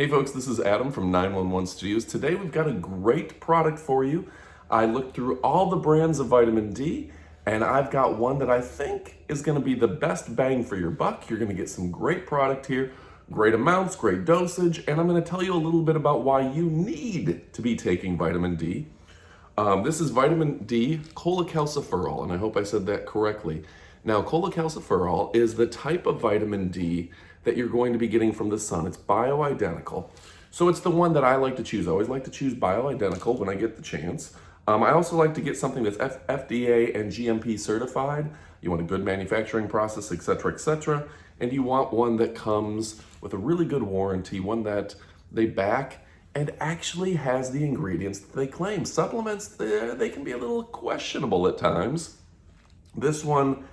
Hey folks, this is Adam from 911 Studios. Today we've got a great product for you. I looked through all the brands of vitamin D and I've got one that I think is going to be the best bang for your buck. You're going to get some great product here, great amounts, great dosage, and I'm going to tell you a little bit about why you need to be taking vitamin D. This is vitamin D cholecalciferol, and I hope I said that correctly. Now, cholecalciferol is the type of vitamin D that you're going to be getting from the sun. It's bioidentical. So it's the one that I like to choose. I always like to choose bioidentical when I get the chance. I also like to get something that's FDA and GMP certified. You want a good manufacturing process, etc., and you want one that comes with a really good warranty, one that they back and actually has the ingredients that they claim. Supplements, they can be a little questionable at times. This one,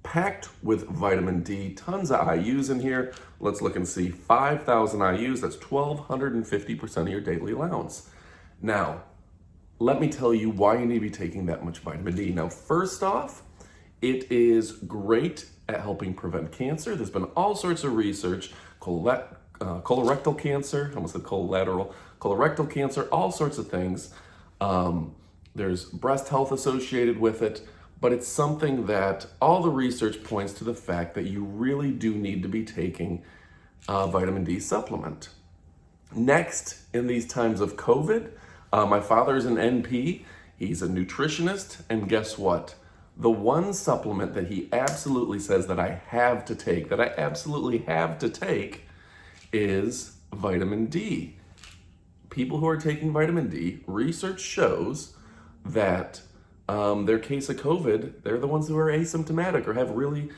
packed with vitamin D, tons of IUs in here. Let's look and see. 5,000 IUs, that's 1,250% of your daily allowance. Now, let me tell you why you need to be taking that much vitamin D. Now, first off, it is great at helping prevent cancer. There's been all sorts of research, colorectal cancer, I almost said colorectal cancer, all sorts of things. There's breast health associated with it, but it's something that all the research points to the fact that you really do need to be taking a vitamin D supplement. Next, in these times of COVID, my father is an NP, he's a nutritionist, and guess what? The one supplement that he absolutely says that I have to take, that I absolutely have to take, is vitamin D. People who are taking vitamin D, research shows that their case of COVID, they're the ones who are asymptomatic or have really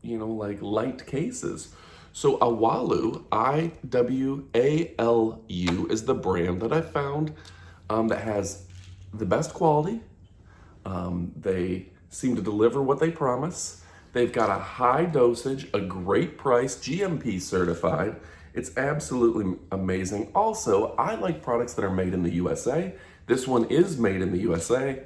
like light cases. So Iwalu, IWALU, is the brand that I found that has the best quality. They seem to deliver what they promise. They've got a high dosage, a great price, GMP certified. It's absolutely amazing. Also, I like products that are made in the USA. This one is made in the USA.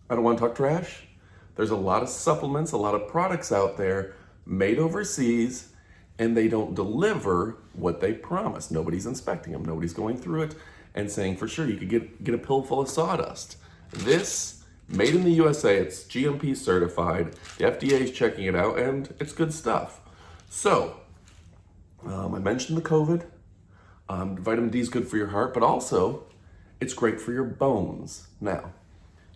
I don't want to talk trash. There's a lot of supplements, a lot of products out there made overseas, and they don't deliver what they promise. Nobody's inspecting them. Nobody's going through it and saying for sure you could get a pill full of sawdust. This, made in the USA, it's GMP certified. The FDA is checking it out, and it's good stuff. So, I mentioned the COVID. Vitamin D is good for your heart, but also it's great for your bones. Now,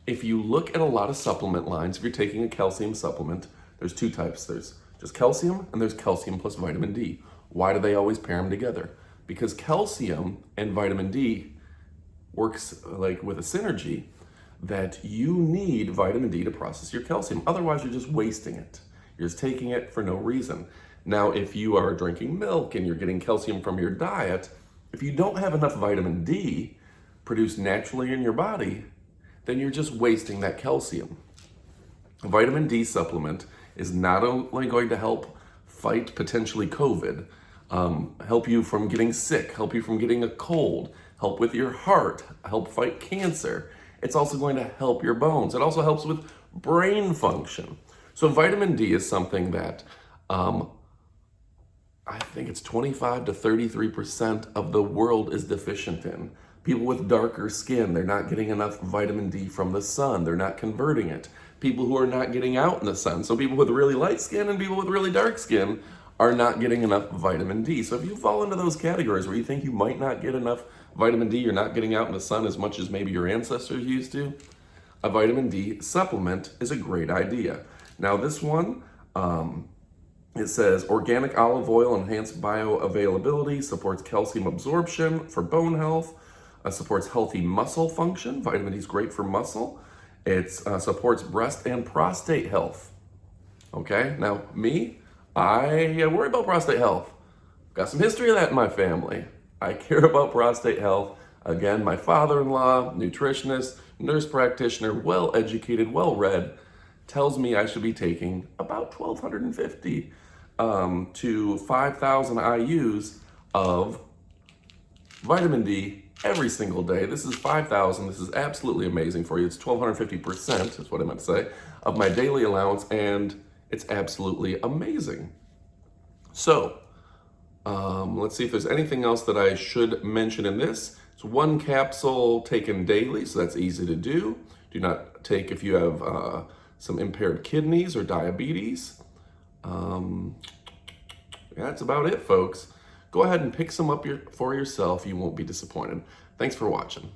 if you look at a lot of supplement lines, if you're taking a calcium supplement, there's two types. There's just calcium, and there's calcium plus vitamin D. Why do they always pair them together? Because calcium and vitamin D works like with a synergy that you need vitamin D to process your calcium. Otherwise, you're just wasting it. You're just taking it for no reason. Now, if you are drinking milk and you're getting calcium from your diet, if you don't have enough vitamin D produced naturally in your body, then you're just wasting that calcium. A vitamin D supplement is not only going to help fight potentially COVID, help you from getting sick, help you from getting a cold, help with your heart, help fight cancer. It's also going to help your bones. It also helps with brain function. So vitamin D is something that I think it's 25 to 33% of the world is deficient in. People with darker skin, they're not getting enough vitamin D from the sun. They're not converting it. People who are not getting out in the sun. So people with really light skin and people with really dark skin are not getting enough vitamin D. So if you fall into those categories where you think you might not get enough vitamin D, you're not getting out in the sun as much as maybe your ancestors used to, a vitamin D supplement is a great idea. Now this one, it says organic olive oil, enhanced bioavailability, supports calcium absorption for bone health, supports healthy muscle function. Vitamin D is great for muscle. It supports breast and prostate health. Okay, now me, I worry about prostate health. Got some history of that in my family. I care about prostate health. Again, my father-in-law, nutritionist, nurse practitioner, well-educated, well-read, tells me I should be taking about 1,250 to 5,000 IUs of vitamin D every single day. This is 5,000. This is absolutely amazing for you. It's 1,250%, is what I meant to say, of my daily allowance, and it's absolutely amazing. So, let's see if there's anything else that I should mention in this. It's 1 capsule taken daily, so that's easy to do. Do not take if you have some impaired kidneys or diabetes. Yeah, that's about it, folks. Go ahead and pick some up for yourself. You won't be disappointed. Thanks for watching.